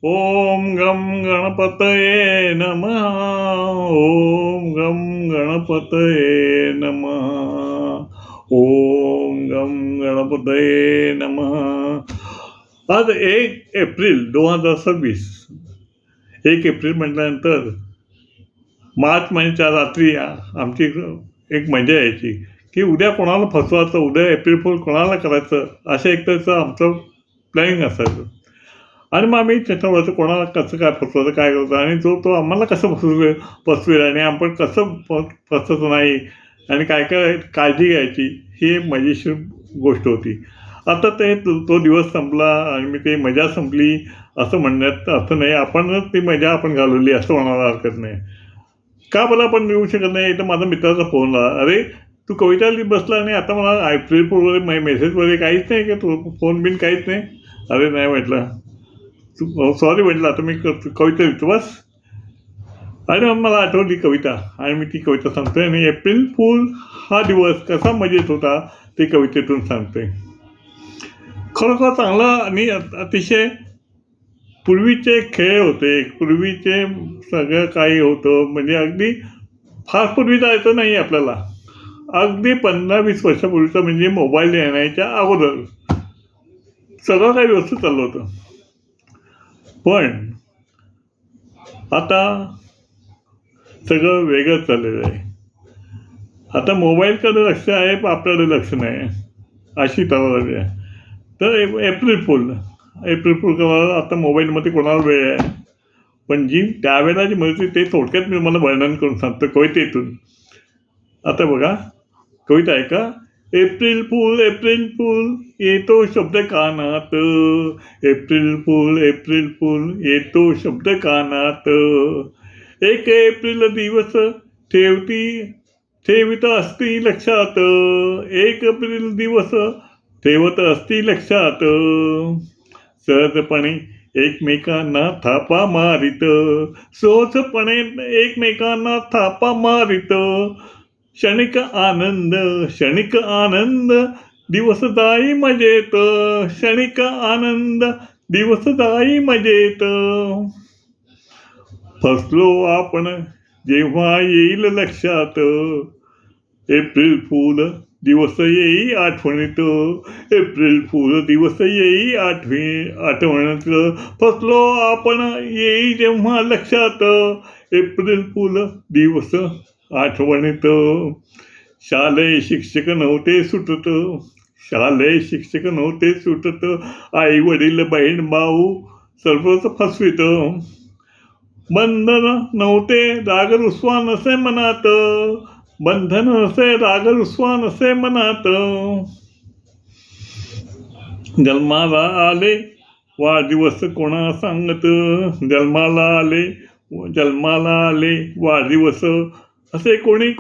ओम गम गणपतये नमः. ओम गम गणपतये नमः. ओम गम गणपतये नमः. आज 1 एप्रिल 2026. 1 एप्रिल म्हटल्यानंतर मार्च महिन्याच्या रात्री आमची एक मजा यायची की उद्या कोणाला फसवायचं, उद्या एप्रिल फुल कोणाला करायचं, असं एक त्याचं आमचं प्लॅनिंग असायचं. आणि मग आम्ही त्याच्यावरचं कोणाला कसं काय फसवायचं, काय करायचं आणि तो आम्हाला कसं फसवेल आणि आपण कसं फसत नाही आणि काय काय काळजी घ्यायची, ही एक मजेशीर गोष्ट होती. आता तो दिवस संपला आणि मी ते मजा संपली असं म्हणण्यात अर्थ नाही. आपणच ती मजा आपण घालवली असं म्हणायला हरकत नाही. का मला आपण मिळू शकत नाही? तर माझा मित्राचा फोन आला, अरे तू कविता लिहित बसला आणि आता मला एप्रिल फुल वगैरे मेसेज वगैरे काहीच नाही का, तू फोन बिन काहीच नाही. अरे नाही म्हटलं, तू सॉरी म्हटलं, आता मी कविता लिहितो बस. आणि मग मला आठवली कविता आणि मी ती कविता सांगतोय आणि एप्रिल फुल हा दिवस कसा मजेत होता ते कवितेतून सांगतोय. खरोखर चांगला आणि अतिशय पूर्वीचे खेळ होते, पूर्वीचे सगळं काही होतं. म्हणजे अगदी फार पूर्वी जायचं नाही आपल्याला, अगदी 15-20 वर्षापूर्वीचं म्हणजे मोबाईल येण्याच्या अगोदर सगळं काही व्यवस्थित चाललं होतं. पण आता सगळं वेगळंच चाललेलं आहे. आता मोबाईलकडे लक्ष आहे पण आपल्याकडे लक्ष नाही, अशी तयारी आहे. तर एप्रिल फुल करायला आता मोबाईलमध्ये कोणाला वेळ आहे. पण जी त्यावेळेला जी मिळते ते थोडक्यात मी मला वर्णन करून सांगतो कवितेतून. आता बघा, कविता आहे का. एप्रिल फुल येतो शब्द कानात. एप्रिल फुल येतो शब्द कानात. 1 एप्रिल दिवस ठेवित असती लक्षात. 1 एप्रिल दिवस ठेवत असती लक्षात. सहजपणे एकमेकांना थापा मारित. सहजपणे एकमेकांना थापा मारित. क्षणिक आनंद दिवस जाई मजेत. क्षणिक आनंद दिवस जाई मजेत. फसलो आपण जेव्हा येईल लक्षात. एप्रिल फुल दिवस येई आठवणीत. एप्रिल फुल दिवस येई आठवणीत. फसलो आपण येई जेव्हा लक्षात. एप्रिल फुल दिवस आठवणीत. शालेय शिक्षक नव्हते सुटत. आई वडील बहीण भाऊ सर्वच फसवित. बंधन नव्हते राग रुसवा नसे मनात. जन्माला आले वाढदिवस कोणा सांगत. जन्माला आले वाढदिवस असे कोणी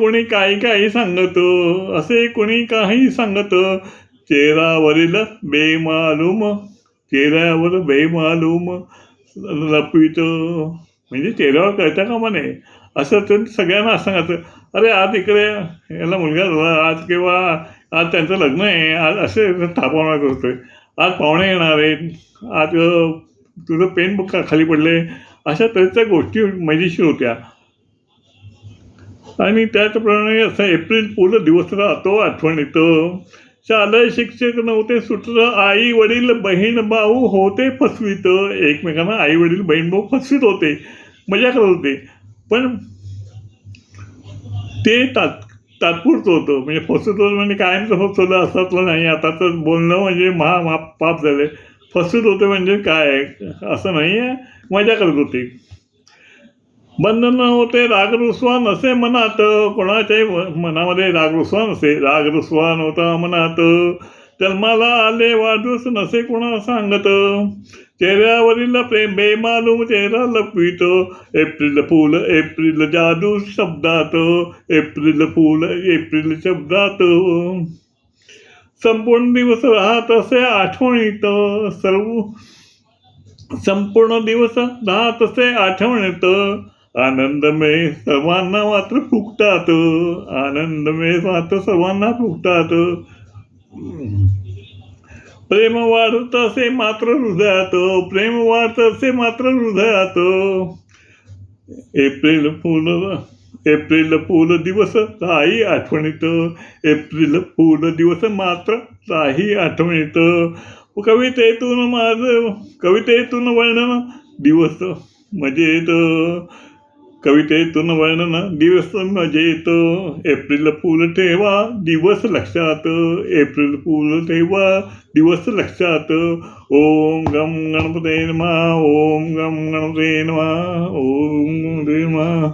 काही सांगत. चेहऱ्यावर बेमालूम लपवित. म्हणजे चेहऱ्यावर कळता कामा नये असं तर सगळ्यांना सांगायचं, अरे आज इकडे याला मुलगा झाला, आज किंवा आज त्यांचं लग्न आहे, आज असे थापवणार करतोय, आज पाहुणे येणार आहेत, आज तुझं पेन बुक खाली पडले, अशा तऱ्हेच्या गोष्टी मजेशीर होत्या. आणि त्याचप्रमाणे असं एप्रिल फुल दिवस राहतो आठवणीत. शालेय शिक्षक नव्हते सुटत. आई वडील बहीण भाऊ होते फसवित. एकमेकांना आई वडील बहीण भाऊ फसवित होते, मजा करत होते. पण ते तात्पुरतं होतं. म्हणजे फसवत होतं म्हणजे कायमचं फसवलं असं नाही. आता तर बोलणं म्हणजे पाप झाले. फसवत होते म्हणजे काय असं नाही आहे, मजा करत होते. बंधन होते राग रुसवा नसे मनात. कोणाच्याही मनामध्ये राग रुसवा नव्हता मनात. जन्माला आले वाढदिवस नसे कोणा सांगत. चेहऱ्यावरील प्रेम बेमालूम चेहरा लपवित. एप्रिल जादू शब्दात. एप्रिल शब्दात. संपूर्ण दिवस राहत असे आठवणीत. संपूर्ण दिवस राहत असे आठवणीत. आनंदमय सर्वांना मात्र फुकतात. प्रेम वाढत असे मात्र हृदयात, प्रेम वाढत असे मात्र हृदयात. एप्रिल फुल दिवस राही आठवणीत, एप्रिल फुल दिवस मात्र राही आठवणीत. कवितेतून वर्णन दिवस मजेत, कवितेतून वर्णन दिवस मजेत. एप्रिल फुल ठेवा दिवस लक्षात, एप्रिल फुल ठेवा दिवस लक्षात. ओम गम गणपते नमः, ओम गम गणपते नमः, ओम गणपते नमः.